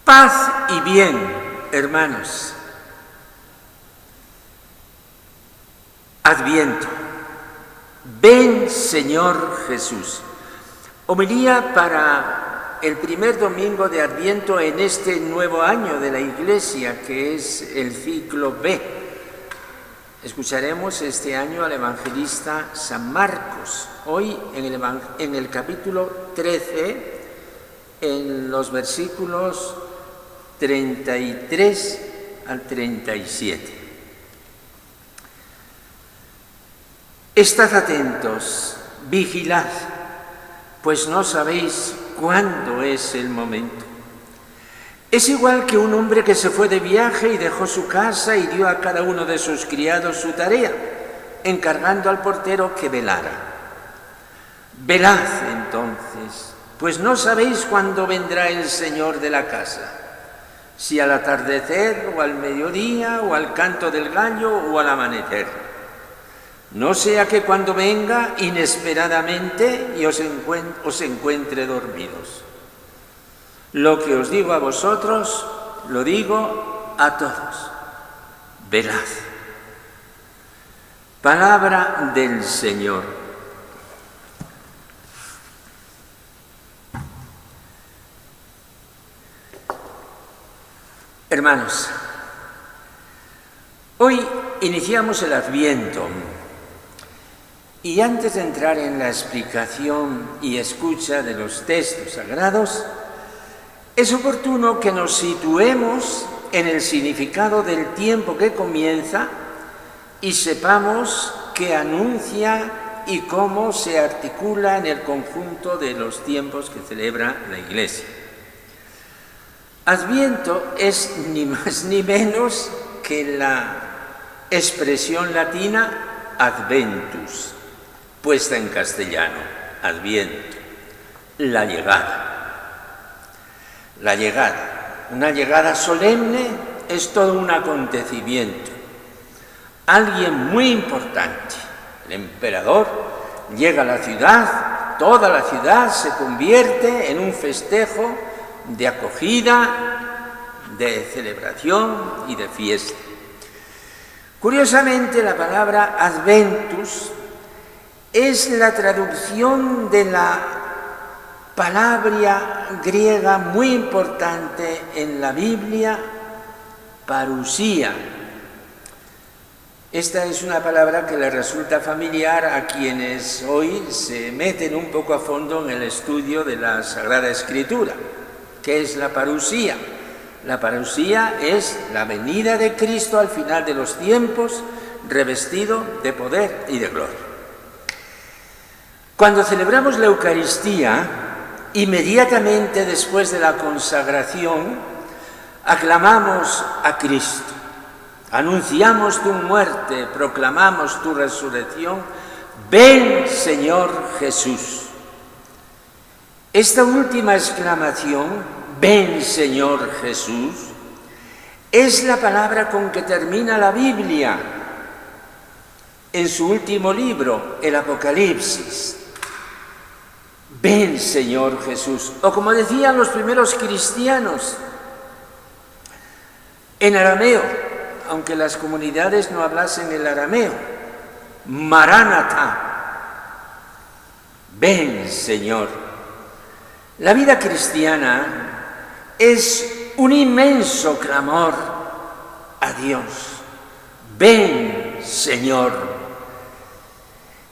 Paz y bien, hermanos. Adviento. Ven, Señor Jesús. Homilía para el primer domingo de Adviento en este nuevo año de la Iglesia, que es el ciclo B. Escucharemos este año al evangelista San Marcos, hoy en el capítulo 13, en los versículos 33 al 37. Estad atentos, vigilad, pues no sabéis cuándo es el momento. Es igual que un hombre que se fue de viaje y dejó su casa y dio a cada uno de sus criados su tarea, encargando al portero que velara. Velad entonces, pues no sabéis cuándo vendrá el Señor de la casa, si al atardecer o al mediodía o al canto del gallo o al amanecer. No sea que cuando venga inesperadamente y os encuentre dormidos. Lo que os digo a vosotros, lo digo a todos. Velad. Palabra del Señor. Hermanos, hoy iniciamos el Adviento. Y antes de entrar en la explicación y escucha de los textos sagrados, es oportuno que nos situemos en el significado del tiempo que comienza y sepamos qué anuncia y cómo se articula en el conjunto de los tiempos que celebra la Iglesia. Adviento es ni más ni menos que la expresión latina adventus, puesta en castellano, adviento, la llegada. La llegada, una llegada solemne, es todo un acontecimiento. Alguien muy importante, el emperador, llega a la ciudad, toda la ciudad se convierte en un festejo de acogida, de celebración y de fiesta. Curiosamente, la palabra adventus es la traducción de la palabra griega muy importante en la Biblia, parusía. Esta es una palabra que le resulta familiar a quienes hoy se meten un poco a fondo en el estudio de la Sagrada Escritura. ¿Qué es la parusía? La parusía es la venida de Cristo al final de los tiempos, revestido de poder y de gloria. Cuando celebramos la Eucaristía, inmediatamente después de la consagración, aclamamos a Cristo, anunciamos tu muerte, proclamamos tu resurrección. Ven, Señor Jesús. Esta última exclamación, ven, Señor Jesús, es la palabra con que termina la Biblia en su último libro, el Apocalipsis. Ven, Señor Jesús. O como decían los primeros cristianos, en arameo, aunque las comunidades no hablasen el arameo, Maránata. Ven, Señor. La vida cristiana es un inmenso clamor a Dios. Ven, Señor.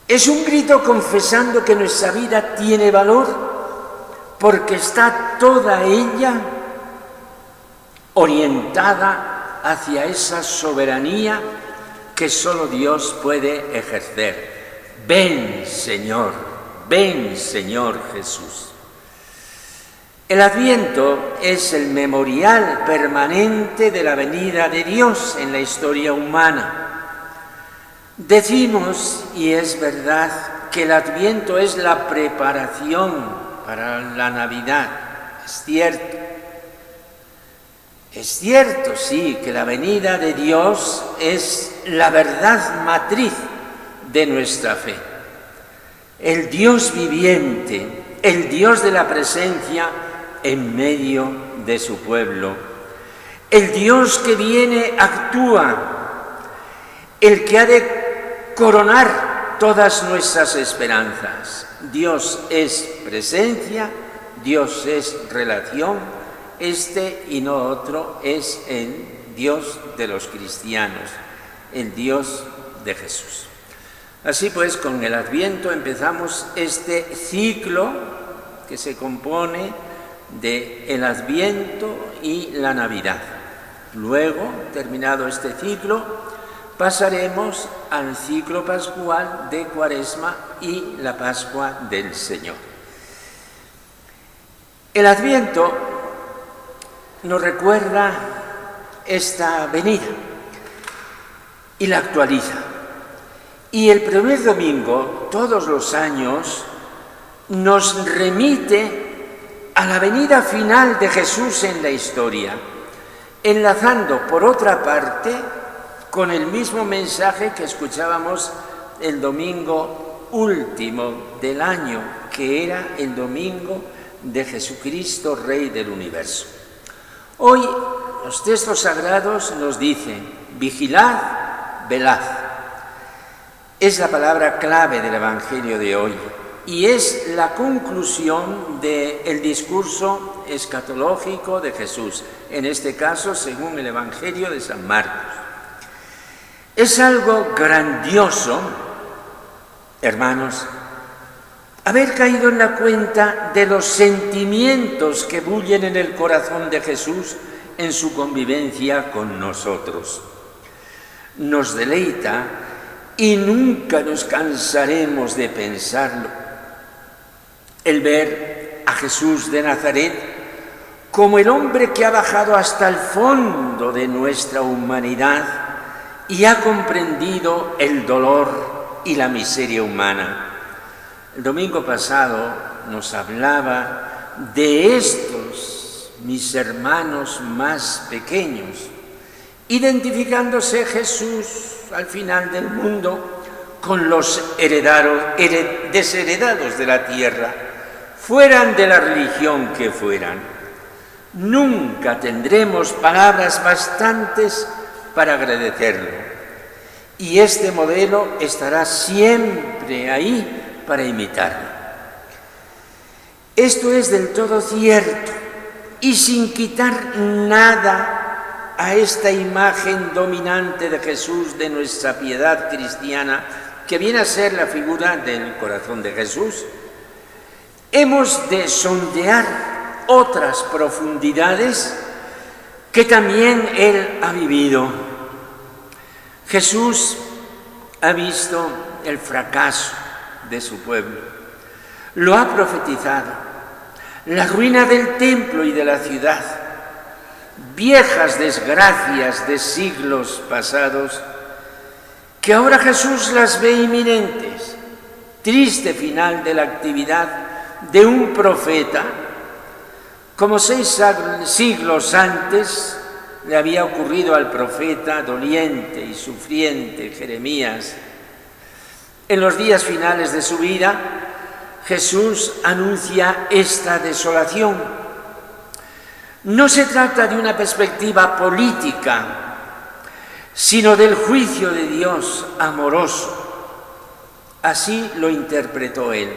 Es un grito confesando que nuestra vida tiene valor porque está toda ella orientada hacia esa soberanía que solo Dios puede ejercer. Ven, Señor Jesús. El Adviento es el memorial permanente de la venida de Dios en la historia humana. Decimos, y es verdad, que el Adviento es la preparación para la Navidad. Es cierto, sí, que la venida de Dios es la verdad matriz de nuestra fe. El Dios viviente, el Dios de la presencia, en medio de su pueblo. El Dios que viene actúa, el que ha de coronar todas nuestras esperanzas. Dios es presencia, Dios es relación, este y no otro es el Dios de los cristianos, el Dios de Jesús. Así pues, con el Adviento empezamos este ciclo que se compone de el Adviento y la Navidad. Luego, terminado este ciclo, pasaremos al ciclo pascual de Cuaresma y la Pascua del Señor. El Adviento nos recuerda esta venida y la actualiza. Y el primer domingo, todos los años, nos remite a la venida final de Jesús en la historia, enlazando, por otra parte, con el mismo mensaje que escuchábamos el domingo último del año, que era el domingo de Jesucristo, Rey del universo. Hoy los textos sagrados nos dicen: vigilad, velad. Es la palabra clave del Evangelio de hoy y es la conclusión del discurso escatológico de Jesús, en este caso según el Evangelio de San Marcos. Es algo grandioso, hermanos, haber caído en la cuenta de los sentimientos que bullen en el corazón de Jesús en su convivencia con nosotros. Nos deleita y nunca nos cansaremos de pensarlo, el ver a Jesús de Nazaret como el hombre que ha bajado hasta el fondo de nuestra humanidad y ha comprendido el dolor y la miseria humana. El domingo pasado nos hablaba de estos, mis hermanos más pequeños, identificándose Jesús al final del mundo con los desheredados de la tierra, fueran de la religión que fueran. Nunca tendremos palabras bastantes para agradecerlo. Y este modelo estará siempre ahí para imitarlo. Esto es del todo cierto y sin quitar nada a esta imagen dominante de Jesús, de nuestra piedad cristiana, que viene a ser la figura del corazón de Jesús. Hemos de sondear otras profundidades que también Él ha vivido. Jesús ha visto el fracaso de su pueblo, lo ha profetizado, la ruina del templo y de la ciudad, viejas desgracias de siglos pasados, que ahora Jesús las ve inminentes, triste final de la actividad de un profeta, como 6 siglos antes le había ocurrido al profeta doliente y sufriente Jeremías. En los días finales de su vida, Jesús anuncia esta desolación. No se trata de una perspectiva política, sino del juicio de Dios amoroso. Así lo interpretó él.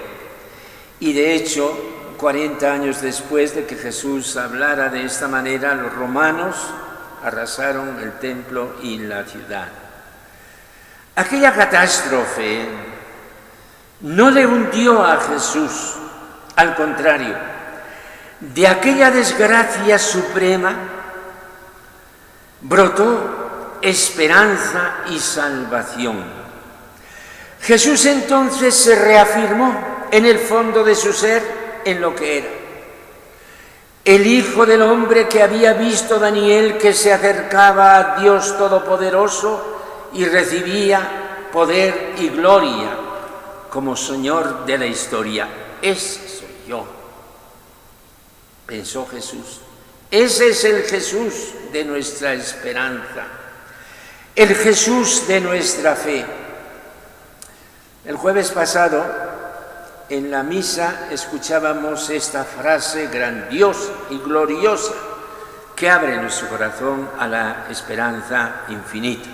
Y de hecho, 40 años después de que Jesús hablara de esta manera, los romanos arrasaron el templo y la ciudad. Aquella catástrofe no le hundió a Jesús, al contrario, de aquella desgracia suprema brotó esperanza y salvación. Jesús entonces se reafirmó en el fondo de su ser en lo que era. El Hijo del Hombre que había visto Daniel, que se acercaba a Dios Todopoderoso y recibía poder y gloria como Señor de la historia. Ese soy yo, pensó Jesús. Ese es el Jesús de nuestra esperanza, el Jesús de nuestra fe. El jueves pasado en la misa escuchábamos esta frase grandiosa y gloriosa que abre nuestro corazón a la esperanza infinita.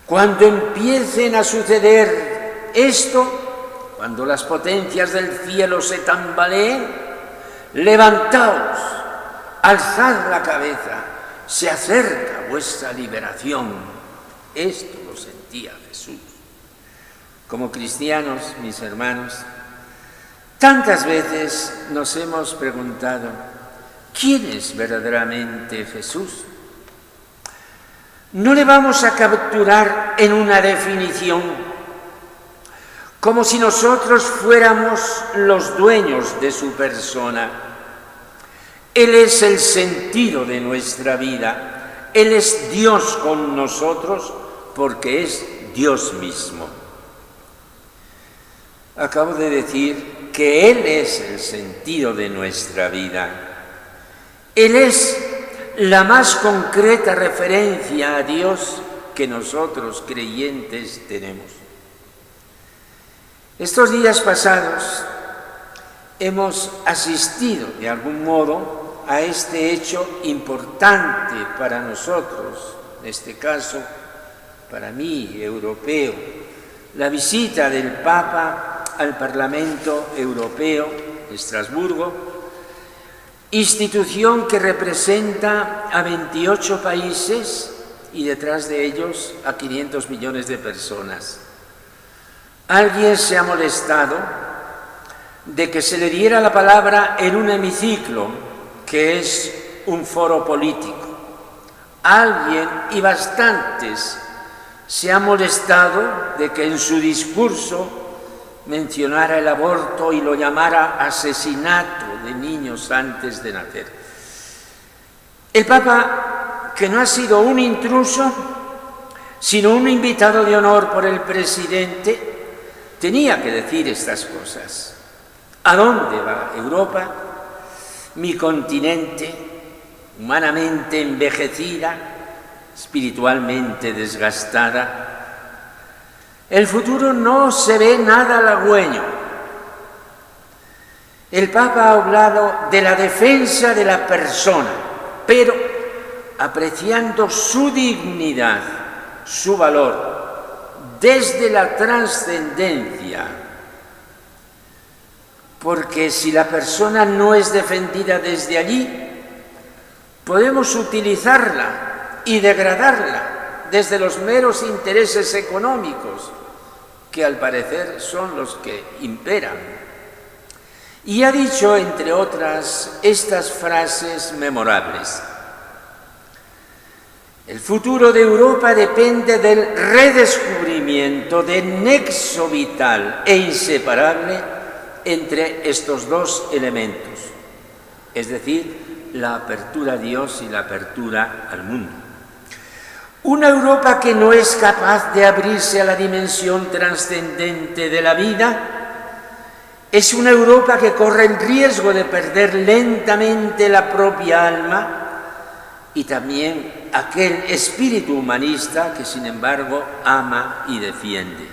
Cuando empiecen a suceder esto, cuando las potencias del cielo se tambaleen, levantaos, alzad la cabeza, se acerca vuestra liberación. Esto lo sentía Jesús. Como cristianos, mis hermanos, tantas veces nos hemos preguntado, ¿quién es verdaderamente Jesús? No le vamos a capturar en una definición, como si nosotros fuéramos los dueños de su persona. Él es el sentido de nuestra vida. Él es Dios con nosotros porque es Dios mismo. Acabo de decir que Él es el sentido de nuestra vida. Él es la más concreta referencia a Dios que nosotros creyentes tenemos. Estos días pasados hemos asistido de algún modo a este hecho importante para nosotros, en este caso para mí, europeo, la visita del Papa al Parlamento Europeo de Estrasburgo, institución que representa a 28 países y detrás de ellos a 500 millones de personas. Alguien se ha molestado de que se le diera la palabra en un hemiciclo, que es un foro político. Alguien, y bastantes, se ha molestado de que en su discurso mencionara el aborto y lo llamara asesinato de niños antes de nacer. El Papa, que no ha sido un intruso, sino un invitado de honor por el presidente, tenía que decir estas cosas. ¿A dónde va Europa? Mi continente, humanamente envejecida, espiritualmente desgastada. El futuro no se ve nada halagüeño. El Papa ha hablado de la defensa de la persona, pero apreciando su dignidad, su valor, desde la trascendencia. Porque si la persona no es defendida desde allí, podemos utilizarla y degradarla desde los meros intereses económicos, que al parecer son los que imperan. Y ha dicho, entre otras, estas frases memorables. El futuro de Europa depende del redescubrimiento del nexo vital e inseparable entre estos dos elementos, es decir, la apertura a Dios y la apertura al mundo. Una Europa que no es capaz de abrirse a la dimensión trascendente de la vida es una Europa que corre el riesgo de perder lentamente la propia alma y también aquel espíritu humanista que, sin embargo, ama y defiende.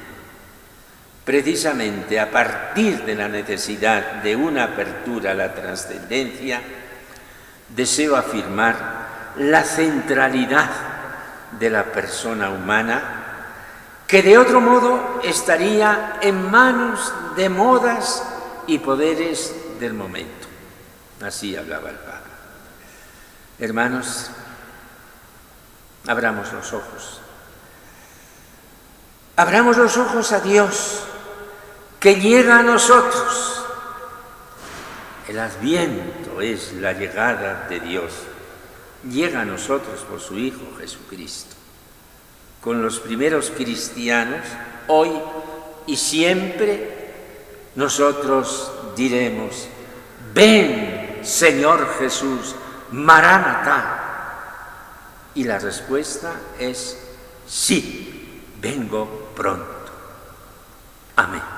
Precisamente a partir de la necesidad de una apertura a la trascendencia, deseo afirmar la centralidad de la persona humana, que de otro modo estaría en manos de modas y poderes del momento. Así hablaba el Papa. Hermanos, abramos los ojos. Abramos los ojos a Dios, que llega a nosotros. El Adviento es la llegada de Dios. Llega a nosotros por su Hijo Jesucristo. Con los primeros cristianos, hoy y siempre, nosotros diremos: ven, Señor Jesús, Maranatá. Y la respuesta es sí, vengo pronto. Amén.